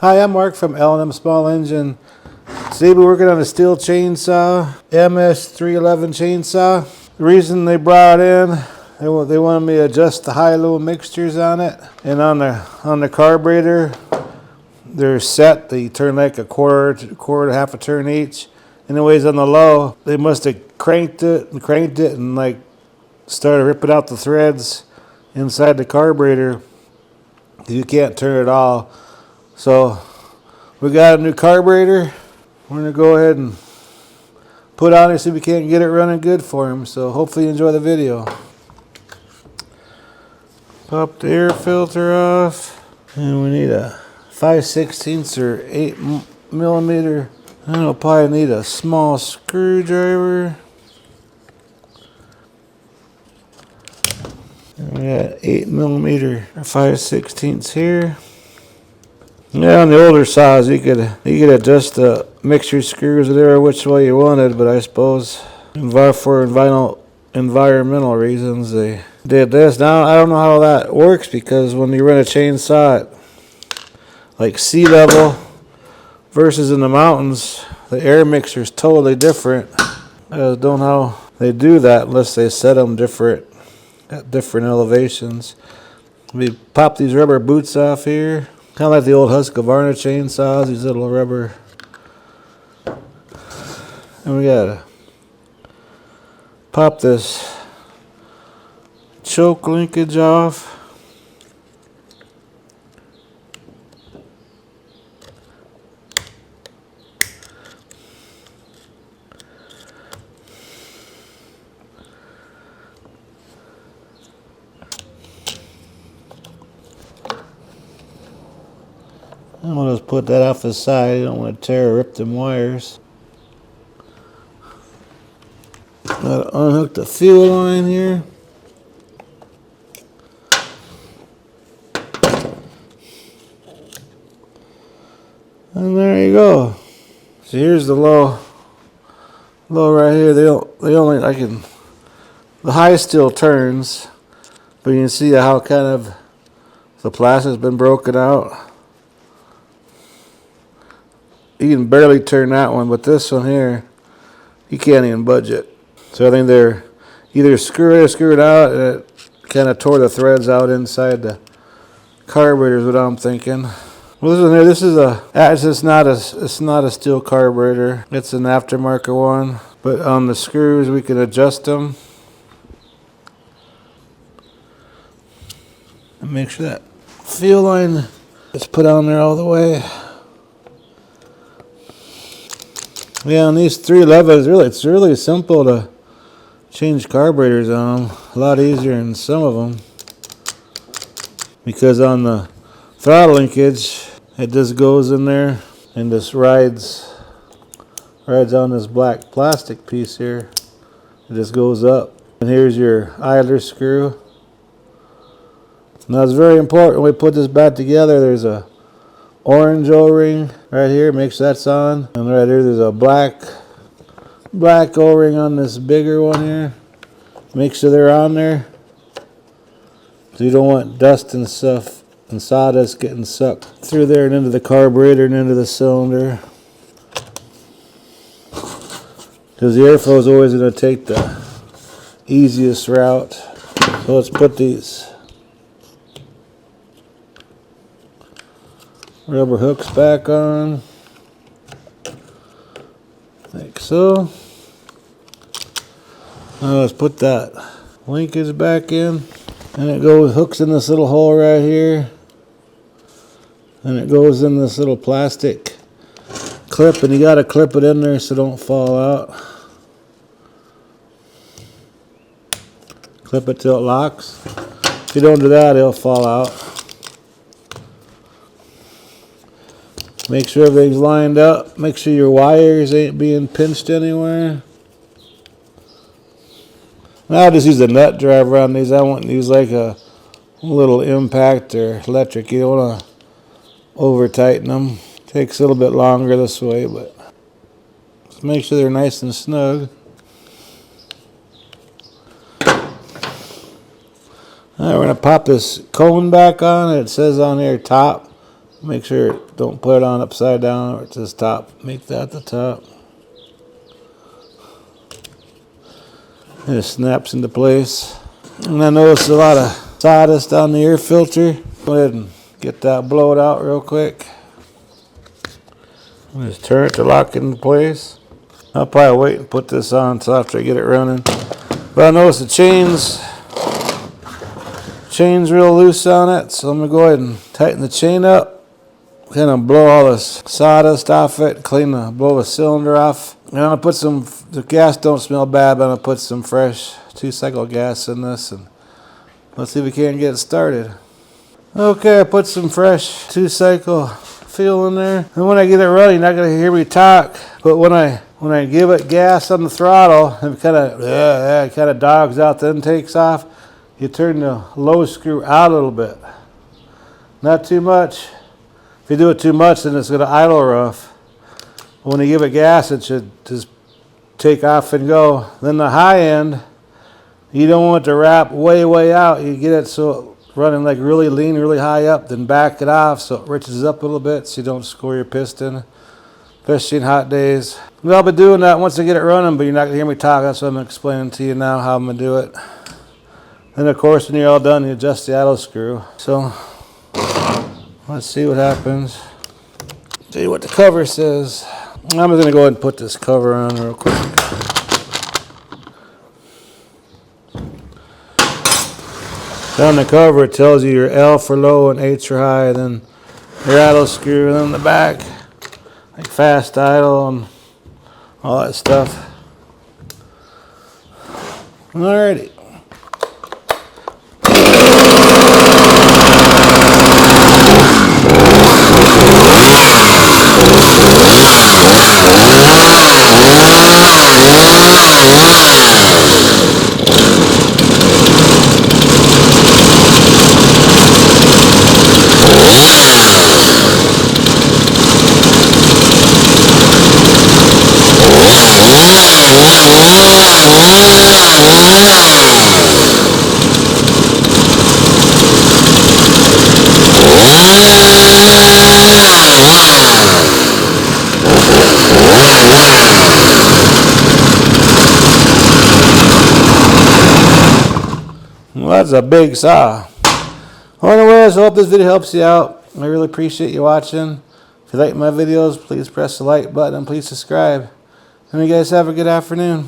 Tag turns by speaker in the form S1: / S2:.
S1: Hi, I'm Mark from L&M Small Engine. Today we're working on a Stihl chainsaw, MS311 chainsaw. The reason they brought in, they wanted me to adjust the high-low mixtures on it. And on the carburetor, they're set. They turn like a quarter, half a turn each. Anyways, on the low, they must have cranked it and like started ripping out the threads inside the carburetor. You can't turn it all. So we got a new carburetor. We're gonna go ahead and put on it, see if we can't get it running good for him. So hopefully you enjoy the video. Pop the air filter off. And we need a 5/16 or 8mm. I don't know, probably need a small screwdriver. And we got 8mm or 5/16 here. Yeah, on the older saws, you could adjust the mixture screws there which way you wanted, but I suppose for environmental reasons they did this. Now I don't know how that works, because when you run a chainsaw at like sea level versus in the mountains, the air mixture is totally different. I don't know how they do that unless they set them different at different elevations. We pop these rubber boots off here. Kind of like the old Husqvarna chainsaws, these little rubber. And we gotta pop this choke linkage off. I'm going to put that off the side. You don't want to tear or rip them wires. Got to unhook the fuel line here. And there you go. So here's the low right here. The high still turns, but you can see how kind of the plastic's been broken out. You can barely turn that one, but this one here, you can't even budge it. So I think they're either screwed out, and it kind of tore the threads out inside the carburetor is what I'm thinking. Well, this one here, it's not a Stihl carburetor. It's an aftermarket one, but on the screws we can adjust them. And make sure that fuel line is put on there all the way. Yeah, on these 311s, it's really simple to change carburetors on them. A lot easier than some of them. Because on the throttle linkage, it just goes in there and just rides on this black plastic piece here. It just goes up. And here's your idler screw. Now it's very important when we put this back together, there's a orange O-ring right here, make sure that's on. And right here there's a black O-ring on this bigger one here. Make sure they're on there. So you don't want dust and stuff and sawdust getting sucked through there and into the carburetor and into the cylinder. Because the airflow is always going to take the easiest route. So let's put these rubber hooks back on, like so. Now let's put that linkage back in, and it hooks in this little hole right here, and it goes in this little plastic clip, and you got to clip it in there so it don't fall out. Clip it till it locks. If you don't do that, it'll fall out. Make sure everything's lined up. Make sure your wires ain't being pinched anywhere. Now I'll just use a nut driver on these. I won't use like a little impact or electric. You don't want to over tighten them. Takes a little bit longer this way, but just make sure they're nice and snug. Alright, we're going to pop this cone back on. It says on here top. Make sure don't put it on upside down or it's just top. Make that the top. And it snaps into place. And I noticed a lot of sawdust on the air filter. Go ahead and get that blowed out real quick. And just turn it to lock it into place. I'll probably wait and put this on until after I get it running. But I noticed the chain's real loose on it, so I'm gonna go ahead and tighten the chain up. Kind of blow all this sawdust off it, blow the cylinder off. And I'm gonna put the gas don't smell bad, but I'm gonna put some fresh 2-cycle gas in this, and let's see if we can get it started. Okay, I put some fresh 2-cycle fuel in there. And when I get it running, you're not gonna hear me talk, but when I give it gas on the throttle, it kind of dogs out, then takes off. You turn the low screw out a little bit. Not too much. If you do it too much, then it's going to idle rough. When you give it gas, it should just take off and go. Then the high end, you don't want it to wrap way out. You get it so it's running like really lean, really high up, then back it off so it riches up a little bit so you don't score your piston, especially in hot days. Well, I'll be doing that once I get it running, but you're not going to hear me talk. That's what I'm explaining to you now, how I'm going to do it. Then, of course, when you're all done, you adjust the idle screw. So, let's see what happens. Tell you what the cover says. I'm going to go ahead and put this cover on real quick. On the cover, it tells you your L for low and H for high, then your idle screw, and then the back, like fast idle and all that stuff. Alrighty. Well, that's a big saw. Well, anyways, I hope this video helps you out. I really appreciate you watching. If you like my videos, please press the like button and please subscribe. And you guys have a good afternoon.